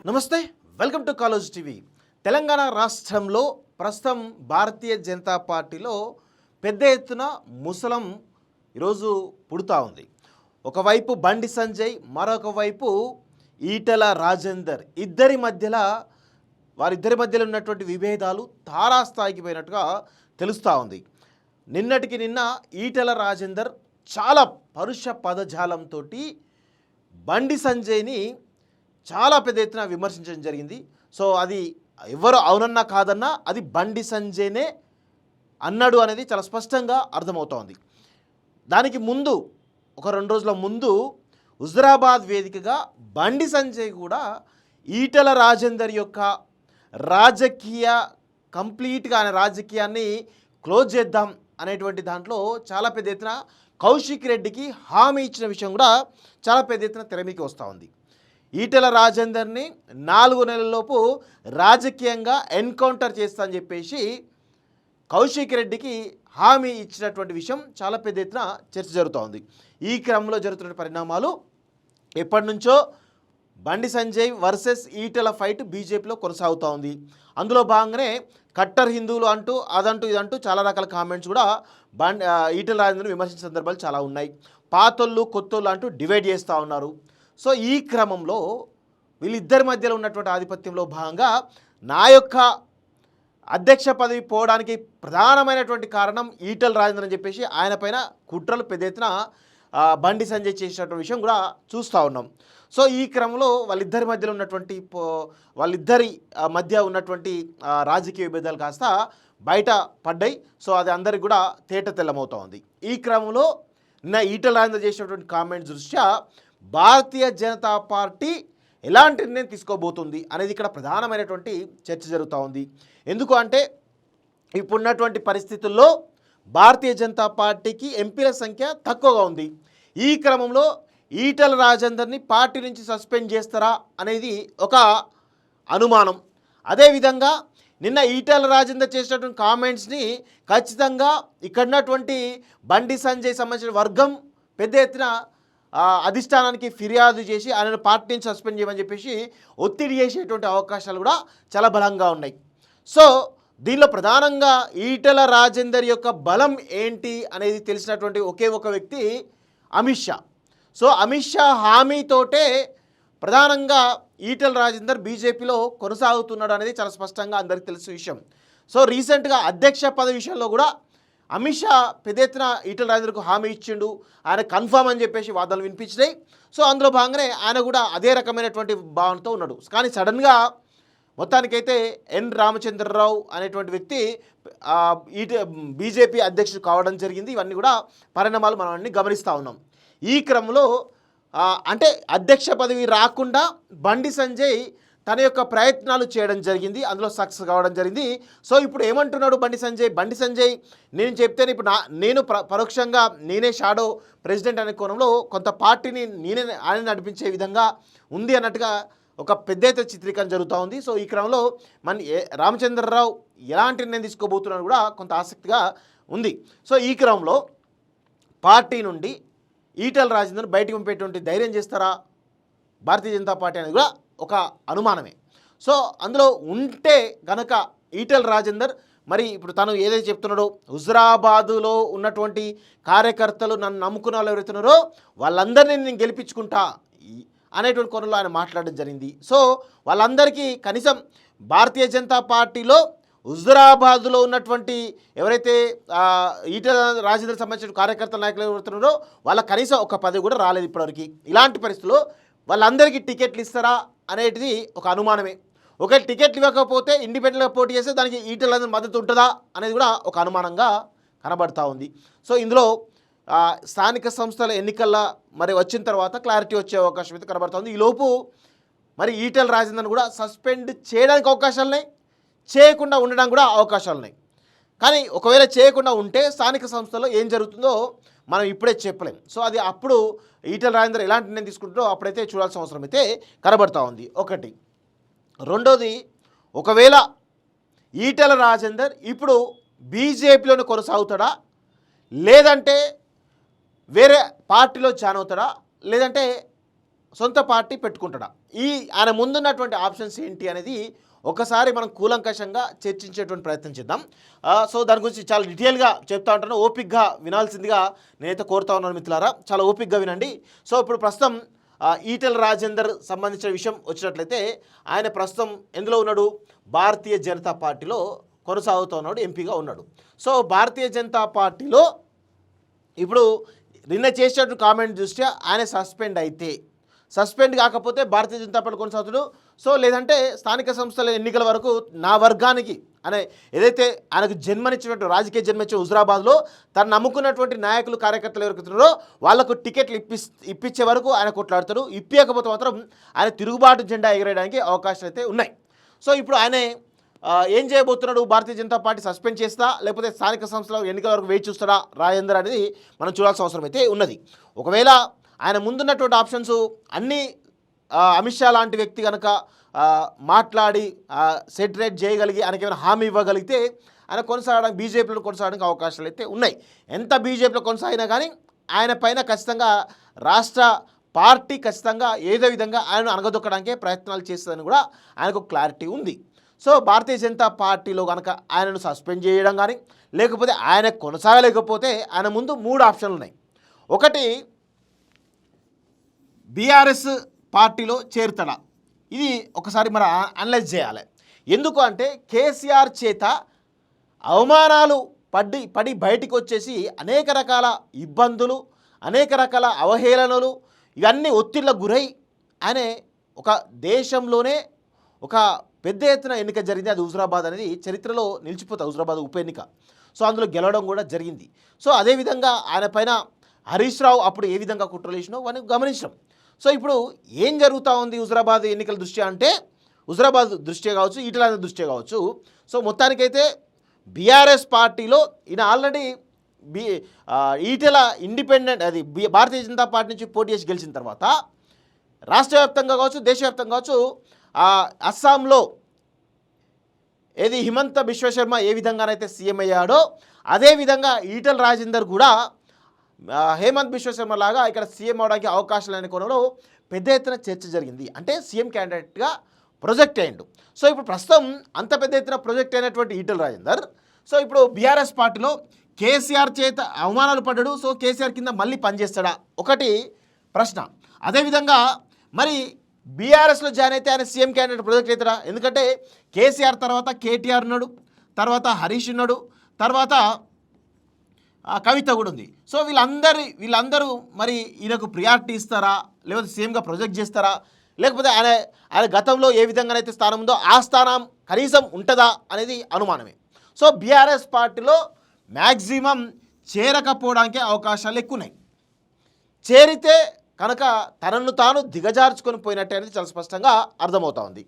నమస్తే, welcome to college TV. Telangana రాష్ట్రంలో ప్రస్తుతం భారతీయ జనతా పార్టీలో పెద్ద ఎత్తున ముసలం ఈరోజు పుడుతూ ఉంది. ఒకవైపు బండి సంజయ్, మరొక వైపు ఈటెల రాజేందర్, వారిద్దరి మధ్యలో ఉన్నటువంటి విభేదాలు తారాస్థాయికి పోయినట్టుగా తెలుస్తూ ఉంది. నిన్నటికి నిన్న ఈటెల రాజేందర్ చాలా పరుష పదజాలంతో బండి సంజయ్ని చాలా పెద్ద ఎత్తున విమర్శించడం జరిగింది. సో అది ఎవరు అవునన్నా కాదన్నా అది బండి సంజయ్నే అన్నాడు అనేది చాలా స్పష్టంగా అర్థమవుతోంది. దానికి ముందు ఒక 2 రోజుల ముందు హుజురాబాద్ వేదికగా బండి సంజయ్ కూడా ఈటెల రాజేందర్ యొక్క కంప్లీట్గా ఆయన రాజకీయాన్ని క్లోజ్ చేద్దాం అనేటువంటి దాంట్లో చాలా పెద్ద ఎత్తున కౌశిక్ రెడ్డికి హామీ ఇచ్చిన విషయం కూడా చాలా పెద్ద ఎత్తున తెరమీకి వస్తూ ఉంది. ఈటెల రాజేందర్ని 4 నెలల్లోపు రాజకీయంగా ఎన్కౌంటర్ చేస్తా అని చెప్పేసి కౌశిక్ రెడ్డికి హామీ ఇచ్చినటువంటి విషయం చాలా పెద్ద ఎత్తున చర్చ జరుగుతోంది. ఈ క్రమంలో జరుగుతున్న పరిణామాలు ఎప్పటి నుంచో బండి సంజయ్ వర్సెస్ ఈటెల ఫైట్ బీజేపీలో కొనసాగుతూ ఉంది. అందులో భాగంగానే కట్టర్ హిందువులు అంటూ ఇదంటూ చాలా రకాల కామెంట్స్ కూడా ఈటెల రాజేందర్ని విమర్శించిన సందర్భాలు చాలా ఉన్నాయి. పాతోళ్ళు కొత్తోళ్ళు అంటూ డివైడ్ చేస్తూ ఉన్నారు. సో ఈ క్రమంలో వీళ్ళిద్దరి మధ్యలో ఉన్నటువంటి ఆధిపత్యంలో భాగంగా నా యొక్క అధ్యక్ష పదవి పోవడానికి ప్రధానమైనటువంటి కారణం ఈటెల రాజేందర్ అని చెప్పేసి ఆయన పైన కుట్రలు పెద్ద ఎత్తున బండి సంజయ్ చేసినటువంటి విషయం కూడా చూస్తూ ఉన్నాం. సో ఈ క్రమంలో వాళ్ళిద్దరి మధ్య ఉన్నటువంటి రాజకీయ విభేదాలు కాస్త బయట పడ్డాయి. సో అది అందరికి కూడా తేట తెల్లమవుతూ ఉంది. ఈ క్రమంలో నిన్న ఈటెల రాజేందర్ చేసినటువంటి కామెంట్స్ దృష్ట్యా భారతీయ జనతా పార్టీ ఎలాంటి నిర్ణయం తీసుకోబోతుంది అనేది ఇక్కడ ప్రధానమైనటువంటి చర్చ జరుగుతూ ఉంది. ఎందుకు అంటే ఇప్పుడున్నటువంటి పరిస్థితుల్లో భారతీయ జనతా పార్టీకి ఎంపీల సంఖ్య తక్కువగా ఉంది. ఈ క్రమంలో ఈటెల రాజేందర్ని పార్టీ నుంచి సస్పెండ్ చేస్తారా అనేది ఒక అనుమానం. అదేవిధంగా నిన్న ఈటెల రాజేందర్ చేసినటువంటి కామెంట్స్ని ఖచ్చితంగా ఇక్కడ ఉన్నటువంటి బండి సంజయ్ సంబంధించిన వర్గం పెద్ద ఎత్తున అధిష్టానానికి ఫిర్యాదు చేసి ఆయనను పార్టీ నుంచి సస్పెండ్ చేయమని చెప్పేసి ఒత్తిడి చేసేటువంటి అవకాశాలు కూడా చాలా బలంగా ఉన్నాయి. సో దీనిలో ప్రధానంగా ఈటెల రాజేందర్ యొక్క బలం ఏంటి అనేది తెలిసినటువంటి ఒకే ఒక వ్యక్తి అమిత్ షా. సో అమిత్ షా హామీతోటే ప్రధానంగా ఈటెల రాజేందర్ బీజేపీలో కొనసాగుతున్నాడు అనేది చాలా స్పష్టంగా అందరికీ తెలిసిన విషయం. సో రీసెంట్గా అధ్యక్ష పదవి విషయంలో కూడా అమిత్ షా పెద్ద ఎత్తున ఈటెల రాజేందర్కు హామీ ఇచ్చిండు, ఆయన కన్ఫామ్ అని చెప్పేసి వాదనలు వినిపించినాయి. సో అందులో భాగంగానే ఆయన కూడా అదే రకమైనటువంటి భావనతో ఉన్నాడు. కానీ సడన్గా మొత్తానికైతే ఎన్ రామచంద్రరావు అనేటువంటి వ్యక్తి బీజేపీ అధ్యక్షుడు కావడం జరిగింది. ఇవన్నీ కూడా పరిణామాలు మనం అన్ని గమనిస్తూ ఉన్నాం. ఈ క్రమంలో అంటే అధ్యక్ష పదవి రాకుండా బండి సంజయ్ తన యొక్క ప్రయత్నాలు చేయడం జరిగింది, అందులో సక్సెస్ కావడం జరిగింది. సో ఇప్పుడు ఏమంటున్నాడు బండి సంజయ్ నేను చెప్తేనే ఇప్పుడు నేను పరోక్షంగా నేనే షాడో ప్రెసిడెంట్ అనే కోణంలో కొంత పార్టీని ఆయన నడిపించే విధంగా ఉంది అన్నట్టుగా ఒక పెద్ద ఎత్తున చిత్రీకరణ జరుగుతూ ఉంది. సో ఈ క్రమంలో రామచంద్రరావు ఎలాంటి నిర్ణయం తీసుకోబోతున్నాడు కూడా కొంత ఆసక్తిగా ఉంది. సో ఈ క్రమంలో పార్టీ నుండి ఈటెల రాజేందర్ బయటకు పంపేటువంటి ధైర్యం చేస్తారా భారతీయ జనతా పార్టీ అనేది కూడా ఒక అనుమానమే. సో అందులో ఉంటే గనక ఈటెల రాజేందర్ మరి ఇప్పుడు తను ఏదైతే చెప్తున్నాడో హుజురాబాదులో ఉన్నటువంటి కార్యకర్తలు నన్ను నమ్ముకున్న వాళ్ళు ఎవరైతున్నారో వాళ్ళందరినీ నేను గెలిపించుకుంటా అనేటువంటి కోణంలో ఆయన మాట్లాడడం జరిగింది. సో వాళ్ళందరికీ కనీసం భారతీయ జనతా పార్టీలో హుజురాబాదులో ఉన్నటువంటి ఎవరైతే ఈటెల రాజేందర్ సంబంధించిన కార్యకర్తల నాయకులు ఎవరుతున్నారో వాళ్ళ కనీసం ఒక పదవి కూడా రాలేదు ఇప్పటివరకు. ఇలాంటి పరిస్థితుల్లో వాళ్ళందరికీ టికెట్లు ఇస్తారా అనేది ఒక అనుమానమే. ఒకవేళ టికెట్లు ఇవ్వకపోతే ఇండిపెండెంట్గా పోటీ చేస్తే దానికి ఈటెల రాజేందర్ మద్దతు ఉంటుందా అనేది కూడా ఒక అనుమానంగా కనబడతా ఉంది. సో ఇందులో స్థానిక సంస్థల ఎన్నికల్లో మరి వచ్చిన తర్వాత క్లారిటీ వచ్చే అవకాశం అయితే కనబడుతుంది. ఈలోపు మరి ఈటెల రాజేందర్ని కూడా సస్పెండ్ చేయడానికి అవకాశాలున్నాయి, చేయకుండా ఉండడానికి కూడా అవకాశాలున్నాయి. కానీ ఒకవేళ చేయకుండా ఉంటే స్థానిక సంస్థలో ఏం జరుగుతుందో మనం ఇప్పుడే చెప్పలేం. సో అది అప్పుడు ఈటెల రాజేందర్ ఎలాంటి నిర్ణయం తీసుకుంటారో అప్పుడైతే చూడాల్సిన అవసరం అయితే కనబడతా ఉంది. ఒకటి. రెండోది, ఒకవేళ ఈటెల రాజేందర్ ఇప్పుడు బీజేపీలోనే కొనసాగుతాడా, లేదంటే వేరే పార్టీలో జాయిన్ అవుతాడా, లేదంటే సొంత పార్టీ పెట్టుకుంటాడా? ఆయన ముందున్నటువంటి ఆప్షన్స్ ఏంటి అనేది ఒకసారి మనం కూలంకషంగా చర్చించేటువంటి ప్రయత్నం చేద్దాం. సో దాని గురించి చాలా డీటెయిల్గా చెప్తా ఉంటాను, ఓపిక్గా వినాల్సిందిగా నేనైతే కోరుతా ఉన్నాను మిత్రులారా, చాలా ఓపిక్గా వినండి. సో ఇప్పుడు ప్రస్తుతం ఈటెల రాజేందర్ సంబంధించిన విషయం వచ్చినట్లయితే ఆయన ప్రస్తుతం ఎందులో ఉన్నాడు? భారతీయ జనతా పార్టీలో కొనసాగుతూ ఉన్నాడు, ఎంపీగా ఉన్నాడు. సో భారతీయ జనతా పార్టీలో ఇప్పుడు నిన్న చేసేటువంటి కామెంట్ దృష్ట్యా ఆయన సస్పెండ్ కాకపోతే భారతీయ జనతా పార్టీ కొనసాగుతాడు. సో లేదంటే స్థానిక సంస్థల ఎన్నికల వరకు నా వర్గానికి అనే ఏదైతే ఆయనకు జన్మనిచ్చినట్టు రాజకీయ జన్మించిన హుజురాబాద్లో తను నమ్ముకున్నటువంటి నాయకులు కార్యకర్తలు ఎవరికైతున్నారో వాళ్లకు టికెట్లు ఇప్పించే వరకు ఆయన కొట్లాడతాడు. ఇప్పించకపోతే మాత్రం ఆయన తిరుగుబాటు జెండా ఎగరేయడానికి అవకాశాలు అయితే ఉన్నాయి. సో ఇప్పుడు ఆయన ఏం చేయబోతున్నాడు? భారతీయ జనతా పార్టీ సస్పెండ్ చేస్తా లేకపోతే స్థానిక సంస్థల ఎన్నికల వరకు వేచి చూస్తాడా రాజేందర్ అనేది మనం చూడాల్సిన అవసరం అయితే ఉన్నది. ఒకవేళ ఆయన ముందున్నటువంటి ఆప్షన్స్ అన్నీ అమిత్ షా లాంటి వ్యక్తి కనుక మాట్లాడి సెటరేట్ చేయగలిగి ఆయనకి ఏమైనా హామీ ఇవ్వగలిగితే ఆయన కొనసాగడానికి బీజేపీలో కొనసాగడానికి అవకాశాలు అయితే ఉన్నాయి. ఎంత బీజేపీలో కొనసాగినా కానీ ఆయన పైన ఖచ్చితంగా రాష్ట్ర పార్టీ ఖచ్చితంగా ఏదో విధంగా ఆయనను అనగదొక్కడానికే ప్రయత్నాలు చేస్తుందని కూడా ఆయనకు క్లారిటీ ఉంది. సో భారతీయ జనతా పార్టీలో కనుక ఆయనను సస్పెండ్ చేయడం కానీ లేకపోతే ఆయన కొనసాగలేకపోతే ఆయన ముందు 3 ఆప్షన్లు ఉన్నాయి. ఒకటి, బీఆర్ఎస్ పార్టీలో చేరుతాడా? ఇది ఒకసారి మనం అనలైజ్ చేయాలి. ఎందుకు అంటే కేసీఆర్ చేత అవమానాలు పడి బయటికి వచ్చేసి అనేక రకాల ఇబ్బందులు, అనేక రకాల అవహేళనలు, ఇవన్నీ ఒత్తిళ్లకు గురై ఆయన ఒక దేశంలోనే ఒక పెద్ద ఎత్తున ఎన్నిక జరిగింది. అది హుజురాబాద్ అనేది చరిత్రలో నిలిచిపోతుంది, హుజురాబాద్ ఉప ఎన్నిక. సో అందులో గెలవడం కూడా జరిగింది. సో అదేవిధంగా ఆయన పైన హరీష్ రావు అప్పుడు ఏ విధంగా కుట్రలు చేసినో అని గమనించడం. సో ఇప్పుడు ఏం జరుగుతూ ఉంది హుజురాబాద్ ఎన్నికల దృష్ట్యా అంటే, హుజురాబాద్ దృష్ట్యా కావచ్చు, ఈటెల దృష్ట్యా కావచ్చు. సో మొత్తానికైతే బీఆర్ఎస్ పార్టీలో ఈయన ఆల్రెడీ ఈటెల ఇండిపెండెంట్ అది భారతీయ జనతా పార్టీ నుంచి పోటీ చేసి గెలిచిన తర్వాత రాష్ట్ర వ్యాప్తంగా కావచ్చు, దేశవ్యాప్తంగా కావచ్చు, అస్సాంలో ఏది హిమంత బిశ్వశర్మ ఏ విధంగానైతే సీఎం అయ్యాడో అదేవిధంగా ఈటెల రాజేందర్ కూడా హేమంత్ బిశ్వశర్మ లాగా ఇక్కడ సీఎం అవడానికి అవకాశాలు అనే కోణంలో పెద్ద ఎత్తున చర్చ జరిగింది. అంటే సీఎం క్యాండిడేట్గా ప్రొజెక్ట్ అయ్యిండు. సో ఇప్పుడు ప్రస్తుతం అంత పెద్ద ఎత్తున ప్రొజెక్ట్ అయినటువంటి ఈటెల రాజేందర్ సో ఇప్పుడు బీఆర్ఎస్ పార్టీలో కేసీఆర్ చేత అవమానాలు పడ్డాడు. సో కేసీఆర్ కింద మళ్ళీ పనిచేస్తాడా? ఒకటి ప్రశ్న. అదేవిధంగా మరి బీఆర్ఎస్లో జాయిన్ అయితే ఆయన సీఎం క్యాండిడేట్ ప్రొజెక్ట్ అవుతారా? ఎందుకంటే కేసీఆర్ తర్వాత కేటీఆర్ ఉన్నాడు, తర్వాత హరీష్ ఉన్నాడు, తర్వాత కవిత కూడా ఉంది. సో వీళ్ళందరూ మరి ఈయనకు ప్రియారిటీ ఇస్తారా, లేకపోతే సీఎంగా ప్రొజెక్ట్ చేస్తారా, లేకపోతే ఆయన గతంలో ఏ విధంగానైతే స్థానం ఉందో ఆ స్థానం కనీసం ఉంటుందా అనేది అనుమానమే. సో బీఆర్ఎస్ పార్టీలో మ్యాక్సిమం చేరకపోవడానికే అవకాశాలు ఎక్కువ ఉన్నాయి. చేరితే కనుక తనను తాను దిగజార్చుకొని పోయినట్టే అనేది చాలా స్పష్టంగా అర్థమవుతా ఉంది.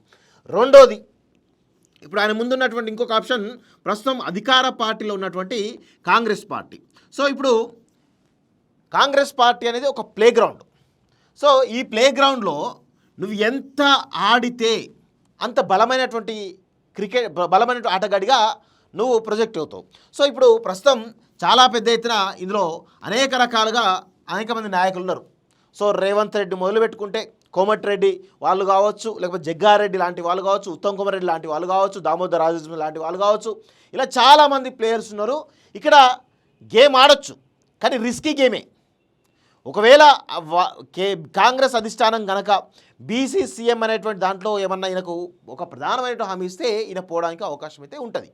రెండోది, ఇప్పుడు ఆయన ముందున్నటువంటి ఇంకొక ఆప్షన్ ప్రస్తుతం అధికార పార్టీలో ఉన్నటువంటి కాంగ్రెస్ పార్టీ. సో ఇప్పుడు కాంగ్రెస్ పార్టీ అనేది ఒక ప్లే గ్రౌండ్. సో ఈ ప్లే గ్రౌండ్లో నువ్వు ఎంత ఆడితే అంత బలమైనటువంటి బలమైనటువంటి ఆటగాడిగా నువ్వు ప్రొజెక్ట్ అవుతావు. సో ఇప్పుడు ప్రస్తుతం చాలా పెద్ద ఎత్తున ఇందులో అనేక రకాలుగా అనేక మంది నాయకులు ఉన్నారు. సో రేవంత్ రెడ్డి మొదలు పెట్టుకుంటే కోమటిరెడ్డి వాళ్ళు కావచ్చు, లేకపోతే జగ్గారెడ్డి లాంటి వాళ్ళు కావచ్చు, ఉత్తమ్ కుమార్ రెడ్డి లాంటి వాళ్ళు కావచ్చు, దామోదర్ రాజు లాంటి వాళ్ళు కావచ్చు, ఇలా చాలామంది ప్లేయర్స్ ఉన్నారు. ఇక్కడ గేమ్ ఆడొచ్చు, కానీ రిస్కీ గేమే. ఒకవేళ కాంగ్రెస్ అధిష్టానం కనుక బీసీ సీఎం అనేటువంటి దాంట్లో ఏమన్నా ఈయనకు ఒక ప్రధానమైన హామీ ఇస్తే ఈయన పోవడానికి అవకాశం అయితే ఉంటుంది.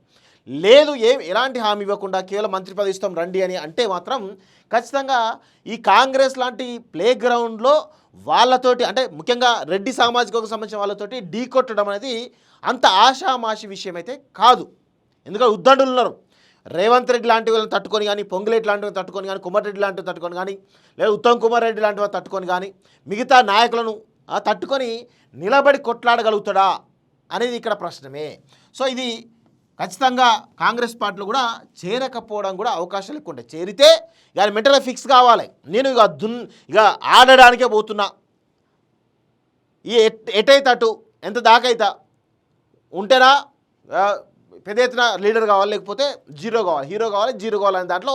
లేదు ఎలాంటి హామీ ఇవ్వకుండా కేవలం మంత్రి పదవి ఇస్తాం రండి అని అంటే మాత్రం ఖచ్చితంగా ఈ కాంగ్రెస్ లాంటి ప్లే గ్రౌండ్లో వాళ్ళతోటి, అంటే ముఖ్యంగా రెడ్డి సామాజిక వర్గం సంబంధించిన వాళ్ళతోటి ఢీ కొట్టడం అనేది అంత ఆషామాషి విషయం అయితే కాదు. ఎందుకంటే ఉద్దండులు ఉన్నారు. రేవంత్ రెడ్డి లాంటి వాళ్ళని తట్టుకొని కానీ, పొంగులేటి లాంటి వాళ్ళని తట్టుకొని కానీ, కుమారెడ్డి లాంటివి తట్టుకొని కానీ, లేదా ఉత్తమ్ కుమార్ రెడ్డి లాంటి వాళ్ళు తట్టుకొని కానీ, మిగతా నాయకులను తట్టుకొని నిలబడి కొట్లాడగలుగుతాడా అనేది ఇక్కడ ప్రశ్నమే. సో ఇది ఖచ్చితంగా కాంగ్రెస్ పార్టీలో కూడా చేరకపోవడం కూడా అవకాశాలు ఎక్కువ ఉంటాయి. చేరితే ఇక మెంటల్గా ఫిక్స్ కావాలి, నేను ఇక ఆడడానికే పోతున్నా, ఎటైతే అటు ఎంత దాకైతా ఉంటేనా పెద్ద ఎత్తున లీడర్ కావాలి, లేకపోతే హీరో కావాలి అనే దాంట్లో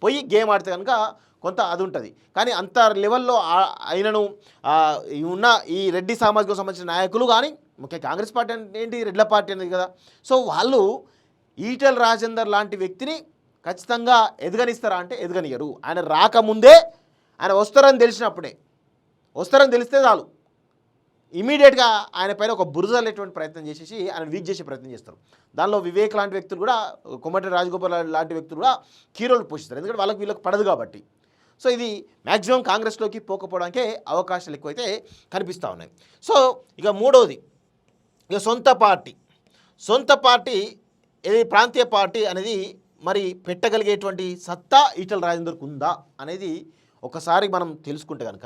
పోయి గేమ్ ఆడితే కనుక కొంత అది ఉంటుంది. కానీ అంత లెవెల్లో ఆయనను ఉన్న ఈ రెడ్డి సామాజికకు సంబంధించిన నాయకులు కానీ ముఖ్య కాంగ్రెస్ పార్టీ అంటే ఏంటి, రెడ్ల పార్టీ అనేది కదా. సో వాళ్ళు ఈటెల రాజేందర్ లాంటి వ్యక్తిని ఖచ్చితంగా ఎదగనిస్తారా అంటే ఎదగనియరు. ఆయన రాకముందే ఆయన వస్తారని తెలిస్తే చాలు ఇమీడియట్గా ఆయన పైన ఒక బురదలేటువంటి ప్రయత్నం చేసేసి ఆయన వీక్ చేసే ప్రయత్నం చేస్తారు. దానిలో వివేక్ లాంటి వ్యక్తులు కూడా, కొమ్మటి రాజగోపాల్ లాంటి వ్యక్తులు కూడా కీ రోల్ పోషిస్తారు. ఎందుకంటే వీళ్ళకి పడదు కాబట్టి. సో ఇది మ్యాక్సిమం కాంగ్రెస్లోకి పోకపోవడానికే అవకాశాలు ఎక్కువైతే కనిపిస్తూ ఉన్నాయి. సో ఇక మూడవది, ఇక సొంత పార్టీ ఏది ప్రాంతీయ పార్టీ అనేది మరి పెట్టగలిగేటువంటి సత్తా ఈటెల రాజేందర్కు ఉందా అనేది ఒకసారి మనం తెలుసుకుంటే కనుక,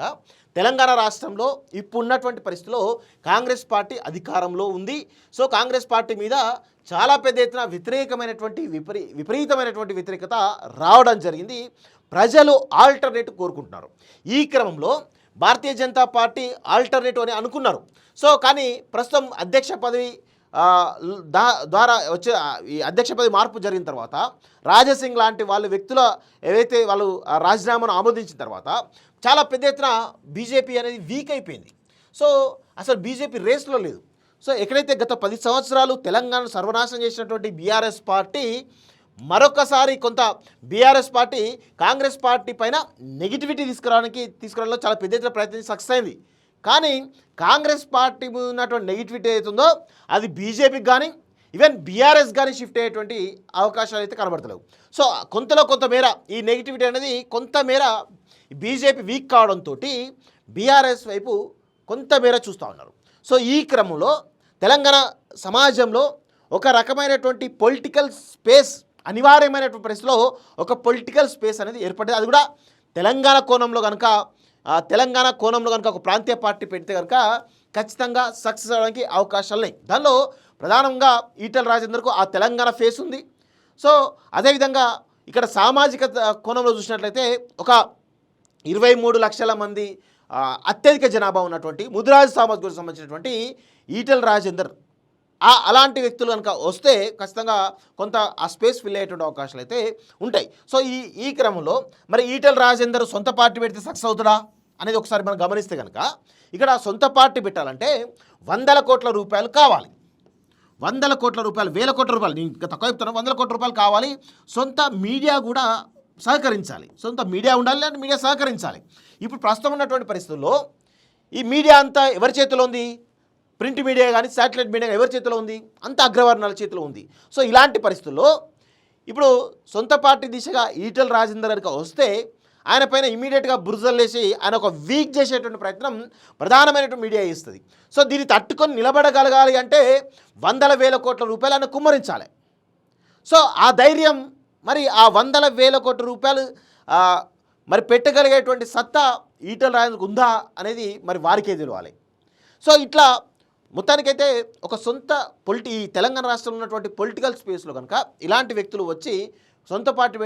తెలంగాణ రాష్ట్రంలో ఇప్పుడున్నటువంటి పరిస్థితిలో కాంగ్రెస్ పార్టీ అధికారంలో ఉంది. సో కాంగ్రెస్ పార్టీ మీద చాలా పెద్ద ఎత్తున విపరీతమైనటువంటి వ్యతిరేకత రావడం జరిగింది. ప్రజలు ఆల్టర్నేటివ్ కోరుకుంటున్నారు. ఈ క్రమంలో భారతీయ జనతా పార్టీ ఆల్టర్నేటివ్ అని అనుకున్నారు. సో కానీ ప్రస్తుతం అధ్యక్ష పదవి ద్వారా వచ్చే ఈ అధ్యక్ష పదవి మార్పు జరిగిన తర్వాత రాజాసింగ్ లాంటి వ్యక్తుల ఏవైతే వాళ్ళు రాజీనామాను ఆమోదించిన తర్వాత చాలా పెద్ద ఎత్తున బీజేపీ అనేది వీక్ అయిపోయింది. సో అసలు బీజేపీ రేస్లో లేదు. సో ఎక్కడైతే గత 10 సంవత్సరాలు తెలంగాణ సర్వనాశనం చేసినటువంటి బీఆర్ఎస్ పార్టీ మరొకసారి కొంత బీఆర్ఎస్ పార్టీ కాంగ్రెస్ పార్టీ పైన నెగిటివిటీ తీసుకురావడంలో చాలా పెద్ద ఎత్తున ప్రయత్నం సక్సెస్ అయింది. కానీ కాంగ్రెస్ పార్టీ ఉన్నటువంటి నెగిటివిటీ అవుతుందో అది బీజేపీకి కానీ ఈవెన్ బీఆర్ఎస్ కానీ షిఫ్ట్ అయ్యేటువంటి అవకాశాలు అయితే కనబడతలేవు. సో కొంతమేర ఈ నెగిటివిటీ అనేది కొంతమేర బీజేపీ వీక్ కావడంతో బీఆర్ఎస్ వైపు కొంతమేర చూస్తూ ఉన్నారు. సో ఈ క్రమంలో తెలంగాణ సమాజంలో ఒక రకమైనటువంటి పొలిటికల్ స్పేస్ అనివార్యమైనటువంటి పరిస్థితిలో ఒక పొలిటికల్ స్పేస్ అనేది ఏర్పడింది. అది కూడా తెలంగాణ కోణంలో కనుక ఒక ప్రాంతీయ పార్టీ పెడితే కనుక ఖచ్చితంగా సక్సెస్ అవ్వడానికి అవకాశాలు ఉన్నాయి. దానిలో ప్రధానంగా ఈటెల రాజేందర్కు ఆ తెలంగాణ ఫేస్ ఉంది. సో అదేవిధంగా ఇక్కడ సామాజిక కోణంలో చూసినట్లయితే ఒక 23 లక్షల మంది అత్యధిక జనాభా ఉన్నటువంటి ముదిరాజు సామాజికకు సంబంధించినటువంటి ఈటెల రాజేందర్ అలాంటి వ్యక్తులు కనుక వస్తే ఖచ్చితంగా కొంత ఆ స్పేస్ ఫిల్ అయ్యేటువంటి అవకాశాలు అయితే ఉంటాయి. సో ఈ క్రమంలో మరి ఈటెల రాజేందర్ సొంత పార్టీ పెడితే సక్సెస్ అవుతుందా అనేది ఒకసారి మనం గమనిస్తే కనుక ఇక్కడ సొంత పార్టీ పెట్టాలంటే 100 కోట్ల రూపాయలు కావాలి. 100 కోట్ల రూపాయలు, 1000 కోట్ల రూపాయలు, నేను ఇంకా తక్కువ చెప్తాను, 100 కోట్ల రూపాయలు కావాలి. సొంత మీడియా కూడా సహకరించాలి. సొంత మీడియా ఉండాలి, అంటే మీడియా సహకరించాలి. ఇప్పుడు ప్రస్తుతం ఉన్నటువంటి పరిస్థితుల్లో ఈ మీడియా అంతా ఎవరి చేతిలో ఉంది? ప్రింట్ మీడియా కానీ శాటిలైట్ మీడియా ఎవరి చేతిలో ఉంది? అంత అగ్రవర్ణాల చేతిలో ఉంది. సో ఇలాంటి పరిస్థితుల్లో ఇప్పుడు సొంత పార్టీ దిశగా ఈటెల రాజేందర్ కనుక వస్తే ఆయన పైన ఇమీడియట్గా బురదలేసి ఆయన ఒక వీక్ చేసేటువంటి ప్రయత్నం ప్రధానమైనటువంటి మీడియా చేస్తుంది. సో దీన్ని తట్టుకొని నిలబడగలగాలి అంటే 100,000 కోట్ల రూపాయలు ఆయన కుమ్మరించాలి. సో ఆ ధైర్యం మరి ఆ 100,000 కోట్ల రూపాయలు మరి పెట్టగలిగేటువంటి సత్తా ఈటెల రాజేందర్కు ఉందా అనేది మరి వారికే తెలియాలి. సో ఇట్లా మొత్తానికైతే ఒక సొంత ఈ తెలంగాణ రాష్ట్రంలో ఉన్నటువంటి పొలిటికల్ స్పేస్లో కనుక ఇలాంటి వ్యక్తులు వచ్చి సొంత పార్టీ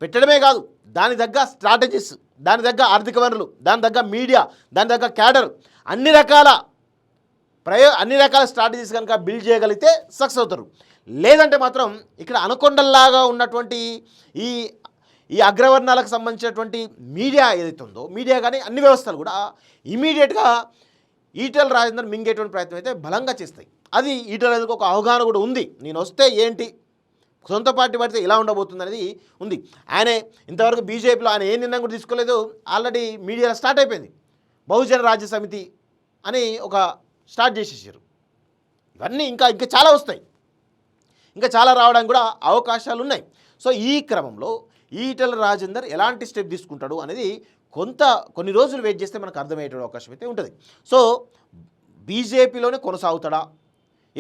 పెట్టడమే కాదు, దాని దగ్గ స్ట్రాటజీస్, దాని దగ్గర ఆర్థిక వనరులు, దాని దగ్గర మీడియా, దాని దగ్గర క్యాడర్, అన్ని రకాల స్ట్రాటజీస్ కనుక బిల్డ్ చేయగలిగితే సక్సెస్ అవుతారు. లేదంటే మాత్రం ఇక్కడ అనకొండల్లాగా ఉన్నటువంటి ఈ అగ్రవర్ణాలకు సంబంధించినటువంటి మీడియా ఏదైతే ఉందో, మీడియా కానీ అన్ని వ్యవస్థలు కూడా ఇమీడియట్గా ఈటెల రాజేందర్ మింగేటువంటి ప్రయత్నం అయితే బలంగా చేస్తాయి. అది ఈటెల రాజేందర్కి ఒక అవగాహన కూడా ఉంది. నేను వస్తే ఏంటి, సొంత పార్టీ పడితే ఇలా ఉండబోతుంది అనేది ఉంది. ఆయనే ఇంతవరకు బీజేపీలో ఆయన ఏ నిర్ణయం కూడా తీసుకోలేదు. ఆల్రెడీ మీడియాలో స్టార్ట్ అయిపోయింది. బహుజన రాజ్య సమితి అని ఒక స్టార్ట్ చేసేసారు. ఇవన్నీ ఇంకా చాలా వస్తాయి, ఇంకా చాలా రావడానికి కూడా అవకాశాలు ఉన్నాయి. సో ఈ క్రమంలో ఈటెల రాజేందర్ ఎలాంటి స్టెప్ తీసుకుంటాడు అనేది కొన్ని రోజులు వెయిట్ చేస్తే మనకు అర్థమయ్యే అవకాశం అయితే ఉంటుంది. సో బీజేపీలోనే కొనసాగుతాడా,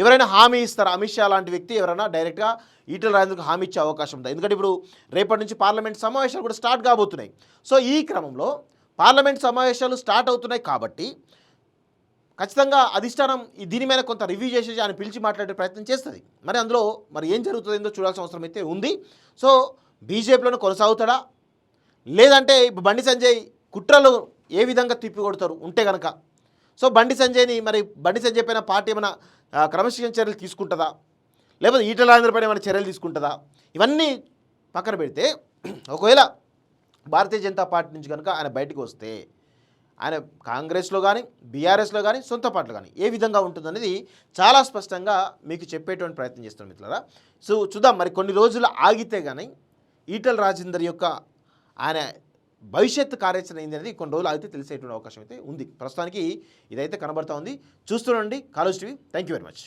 ఎవరైనా హామీ ఇస్తారా? అమిత్ షా లాంటి వ్యక్తి ఎవరైనా డైరెక్ట్గా ఈటెల రాజేందర్కు హామీ ఇచ్చే అవకాశం ఉంది. ఎందుకంటే ఇప్పుడు రేపటి నుంచి పార్లమెంట్ సమావేశాలు కూడా స్టార్ట్ కాబోతున్నాయి. సో ఈ క్రమంలో పార్లమెంట్ సమావేశాలు స్టార్ట్ అవుతున్నాయి కాబట్టి ఖచ్చితంగా అధిష్టానం దీని మీద కొంత రివ్యూ చేసేసి ఆయన పిలిచి మాట్లాడే ప్రయత్నం చేస్తుంది. మరి అందులో ఏం జరుగుతుందో చూడాల్సిన అవసరం అయితే ఉంది. సో బీజేపీలోనే కొనసాగుతాడా, లేదంటే ఇప్పుడు బండి సంజయ్ కుట్రలు ఏ విధంగా తిప్పికొడతారు ఉంటే కనుక, సో బండి సంజయ్ పైన పార్టీ ఏమైనా క్రమశిక్షణ చర్యలు తీసుకుంటుందా, లేకపోతే ఈటెల రాజేందర్ పైన ఏమైనా చర్యలు తీసుకుంటుందా, ఇవన్నీ పక్కన పెడితే ఒకవేళ భారతీయ జనతా పార్టీ నుంచి కనుక ఆయన బయటకు వస్తే ఆయన కాంగ్రెస్లో కానీ బీఆర్ఎస్లో కానీ సొంత పార్టీలో కానీ ఏ విధంగా ఉంటుందనేది చాలా స్పష్టంగా మీకు చెప్పేటువంటి ప్రయత్నం చేస్తున్నాం మిత్రులారా. సో చూద్దాం, మరి కొన్ని రోజులు ఆగితే కానీ ఈటెల రాజేందర్ యొక్క ఆయన భవిష్యత్తు కార్యాచరణ ఏంది అనేది కొన్ని రోజులు ఆగితే తెలిసేటువంటి అవకాశం అయితే ఉంది. ప్రస్తుతానికి ఇదైతే కనబడతా ఉంది. చూస్తుండండి college TV. Thank you very much.